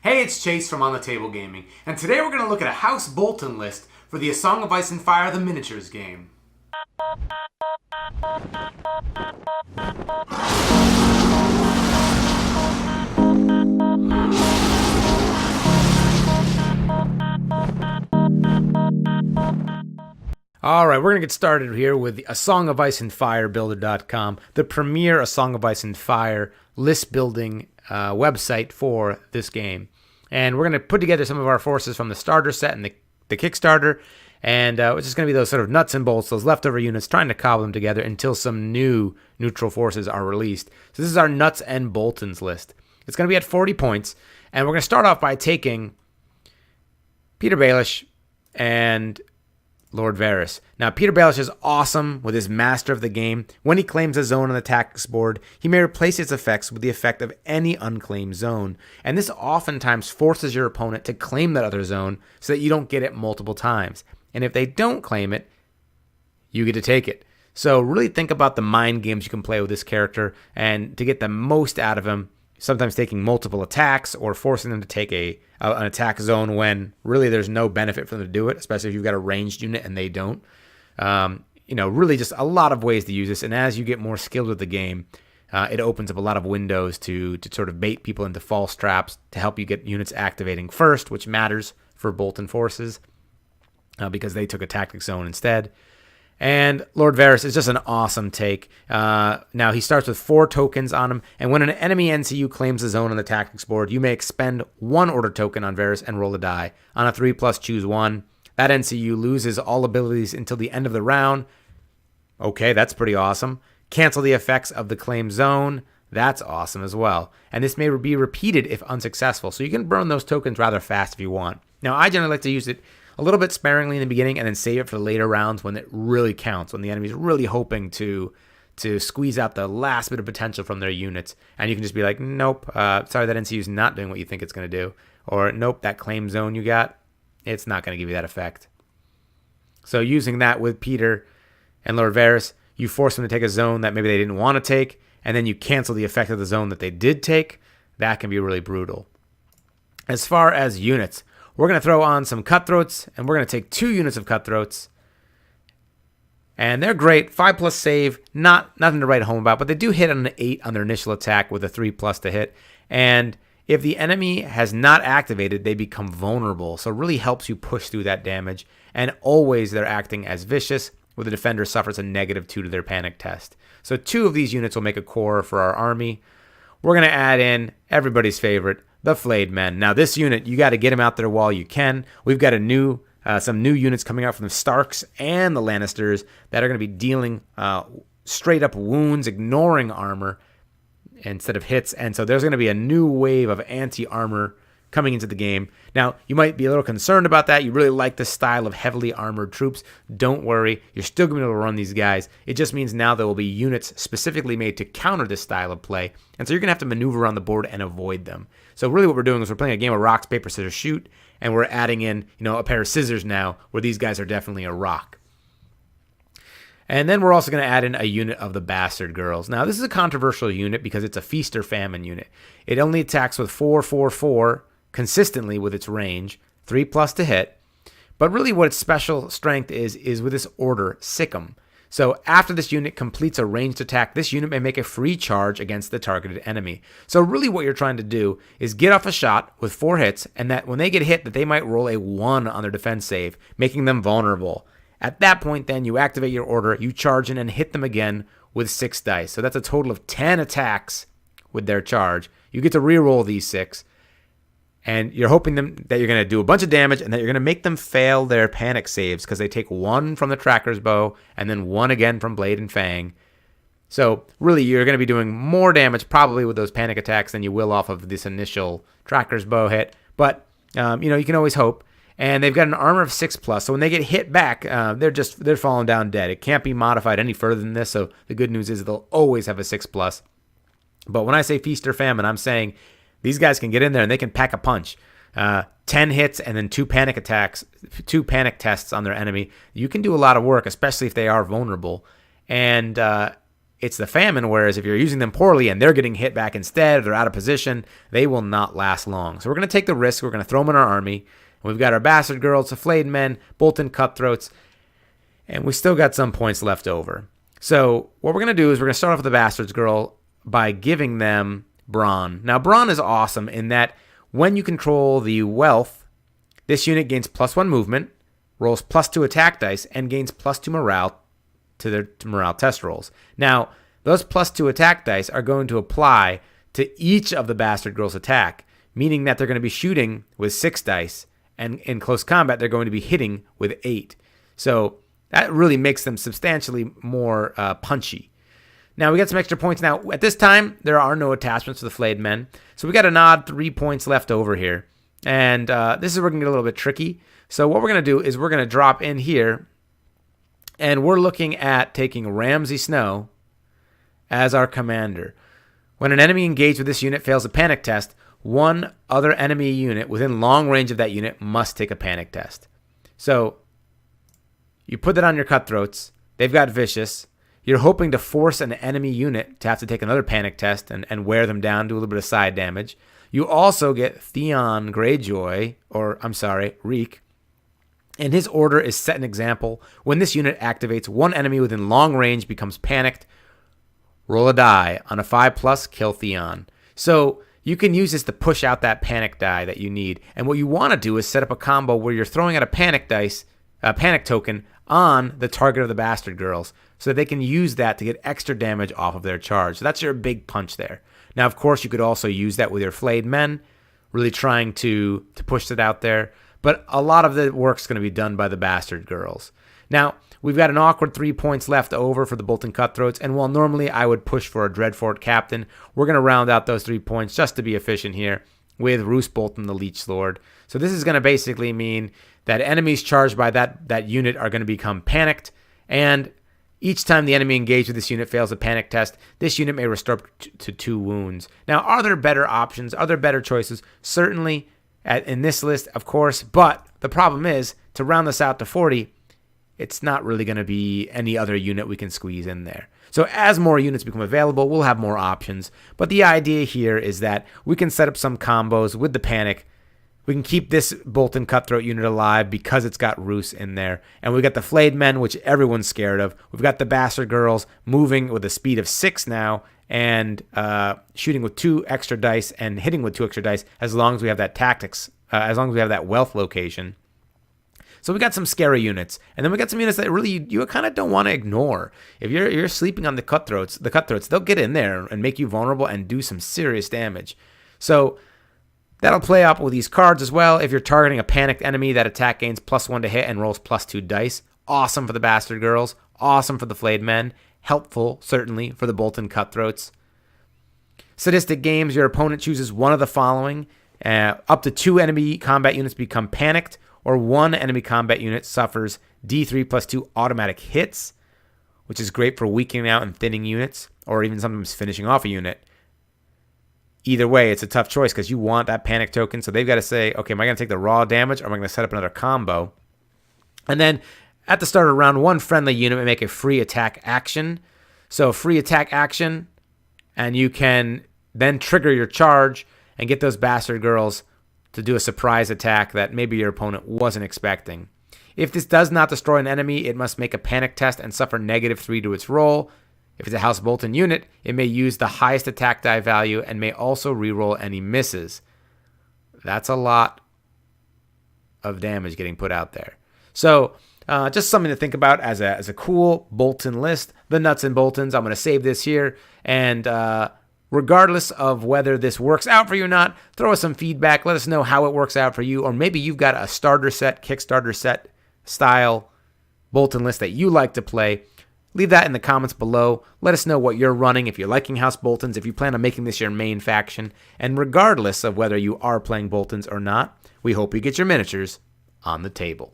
Hey, it's Chase from On the Table Gaming, and today we're going to look at a House Bolton list for the A Song of Ice and Fire the Miniatures game. Alright, we're going to get started here with A Song of Ice and Fire Builder.com, the premier A Song of Ice and Fire list building website for this game. And we're going to put together some of our forces from the starter set and the Kickstarter, and it's just going to be those sort of nuts and bolts, those leftover units, trying to cobble them together until some new neutral forces are released. So this is our nuts and boltons list. It's going to be at 40 points, and we're going to start off by taking Peter Baelish and Lord Varys. Now, Peter Baelish is awesome with his master of the game. When he claims a zone on the tactics board, he may replace its effects with the effect of any unclaimed zone. And this oftentimes forces your opponent to claim that other zone so that you don't get it multiple times. And if they don't claim it, you get to take it. So really think about the mind games you can play with this character, and to get the most out of him, sometimes taking multiple attacks or forcing them to take an attack zone when really there's no benefit for them to do it, especially if you've got a ranged unit and they don't. Really just a lot of ways to use this. And as you get more skilled with the game, it opens up a lot of windows to sort of bait people into false traps to help you get units activating first, which matters for Bolton forces because they took a tactic zone instead. And Lord Varys is just an awesome take. Now, he starts with 4 tokens on him, and when an enemy NCU claims a zone on the tactics board, you may expend 1 order token on Varys and roll a die. On a 3+, choose 1. That NCU loses all abilities until the end of the round. Okay, that's pretty awesome. Cancel the effects of the claimed zone. That's awesome as well. And this may be repeated if unsuccessful, so you can burn those tokens rather fast if you want. Now, I generally like to use it a little bit sparingly in the beginning and then save it for the later rounds when it really counts, when the enemy's really hoping to squeeze out the last bit of potential from their units. And you can just be like, nope, sorry, that NCU's not doing what you think it's going to do. Or, nope, that claim zone you got, it's not going to give you that effect. So using that with Peter and Lord Varys, you force them to take a zone that maybe they didn't want to take, and then you cancel the effect of the zone that they did take. That can be really brutal. As far as units, we're going to throw on some Cutthroats, and we're going to take 2 units of Cutthroats. And they're great. 5+ save, nothing to write home about, but they do hit on an 8 on their initial attack with a 3+ to hit. And if the enemy has not activated, they become vulnerable. So it really helps you push through that damage. And always they're acting as vicious, where the defender suffers a -2 to their panic test. So 2 of these units will make a core for our army. We're going to add in everybody's favorite, the Flayed Men. Now, this unit, you got to get him out there while you can. We've got some new units coming out from the Starks and the Lannisters that are going to be dealing straight-up wounds, ignoring armor instead of hits. And so there's going to be a new wave of anti-armor coming into the game. Now, you might be a little concerned about that. You really like this style of heavily armored troops. Don't worry. You're still going to be able to run these guys. It just means now there will be units specifically made to counter this style of play. And so you're going to have to maneuver around the board and avoid them. So really what we're doing is we're playing a game of rocks, paper, scissors, shoot, and we're adding in, a pair of scissors now where these guys are definitely a rock. And then we're also going to add in a unit of the Bastard Girls. Now, this is a controversial unit because it's a feast or famine unit. It only attacks with 4/4/4 consistently with its range, 3+ to hit. But really what its special strength is with this order, Sick 'em. So after this unit completes a ranged attack, this unit may make a free charge against the targeted enemy. So really what you're trying to do is get off a shot with 4 hits, and that when they get hit, that they might roll a 1 on their defense save, making them vulnerable. At that point, then, you activate your order, you charge in and hit them again with 6 dice. So that's a total of 10 attacks with their charge. You get to reroll these 6. And you're hoping that you're going to do a bunch of damage and that you're going to make them fail their panic saves because they take 1 from the Tracker's Bow and then 1 again from Blade and Fang. So really, you're going to be doing more damage probably with those panic attacks than you will off of this initial Tracker's Bow hit. But, you can always hope. And they've got an armor of 6+. So when they get hit back, they're falling down dead. It can't be modified any further than this. So the good news is they'll always have a 6+. But when I say feast or famine, I'm saying these guys can get in there and they can pack a punch. 10 hits and then 2 panic attacks, 2 panic tests on their enemy. You can do a lot of work, especially if they are vulnerable. And it's the famine, whereas if you're using them poorly and they're getting hit back instead, or they're out of position, they will not last long. So we're going to take the risk. We're going to throw them in our army. We've got our Bastard Girls, the Flayed Men, Bolton Cutthroats, and we still got some points left over. So what we're going to do is we're going to start off with the Bastards Girl by giving them Brawn. Now, Brawn is awesome in that when you control the wealth, this unit gains +1 movement, rolls +2 attack dice, and gains +2 morale to their morale test rolls. Now, those +2 attack dice are going to apply to each of the Bastard Girls' attack, meaning that they're going to be shooting with 6 dice, and in close combat, they're going to be hitting with 8. So that really makes them substantially more punchy. Now, we got some extra points. Now, at this time, there are no attachments for the Flayed Men. So we got an odd 3 points left over here. And this is where we're going to get a little bit tricky. So what we're going to do is we're going to drop in here. And we're looking at taking Ramsay Snow as our commander. When an enemy engaged with this unit fails a panic test, one other enemy unit within long range of that unit must take a panic test. So you put that on your Cutthroats. They've got Vicious. You're hoping to force an enemy unit to have to take another panic test and wear them down, do a little bit of side damage. You also get Theon Greyjoy, Reek. And his order is set an example. When this unit activates, one enemy within long range becomes panicked. Roll a die. On a 5+, kill Theon. So you can use this to push out that panic die that you need. And what you want to do is set up a combo where you're throwing out a panic token on the target of the Bastard Girls so that they can use that to get extra damage off of their charge. So that's your big punch there. Now, of course, you could also use that with your Flayed Men, really trying to push it out there. But a lot of the work's going to be done by the Bastard Girls. Now, we've got an awkward 3 points left over for the Bolton Cutthroats, and while normally I would push for a Dreadfort Captain, we're going to round out those 3 points just to be efficient here with House Bolton, the Leech Lord. So this is going to basically mean that enemies charged by that unit are going to become panicked, and each time the enemy engaged with this unit fails a panic test, this unit may restore to 2 wounds. Now, are there better options? Are there better choices? Certainly in this list, of course, but the problem is, to round this out to 40, it's not really going to be any other unit we can squeeze in there. So as more units become available, we'll have more options. But the idea here is that we can set up some combos with the panic. We can keep this Bolton Cutthroat unit alive because it's got Roose in there. And we got the Flayed Men, which everyone's scared of. We've got the Bastard Girls moving with a speed of 6 now and shooting with 2 extra dice and hitting with 2 extra dice as long as we have that tactics, as long as we have that wealth location. So we got some scary units. And then we got some units that really you kind of don't want to ignore. If you're sleeping on the Cutthroats, they'll get in there and make you vulnerable and do some serious damage. So that'll play up with these cards as well. If you're targeting a panicked enemy, that attack gains +1 to hit and rolls +2 dice. Awesome for the Bastard Girls. Awesome for the Flayed Men. Helpful, certainly, for the Bolton Cutthroats. Sadistic games, your opponent chooses one of the following. Up to 2 enemy combat units become panicked, or 1 enemy combat unit suffers D3+2 automatic hits, which is great for weakening out and thinning units, or even sometimes finishing off a unit. Either way, it's a tough choice because you want that panic token. So they've got to say, okay, am I going to take the raw damage or am I going to set up another combo? And then at the start of round 1, friendly unit may make a free attack action. So free attack action, and you can then trigger your charge and get those Bastard Girls to do a surprise attack that maybe your opponent wasn't expecting. If this does not destroy an enemy, it must make a panic test and suffer -3 to its roll. If it's a House Bolton unit, it may use the highest attack die value and may also reroll any misses. That's a lot of damage getting put out there. So just something to think about as a cool Bolton list. The nuts and boltons. I'm going to save this here. And regardless of whether this works out for you or not, throw us some feedback. Let us know how it works out for you. Or maybe you've got a starter set, Kickstarter set style Bolton list that you like to play. Leave that in the comments below. Let us know what you're running, if you're liking House Boltons, if you plan on making this your main faction. And regardless of whether you are playing Boltons or not, we hope you get your miniatures on the table.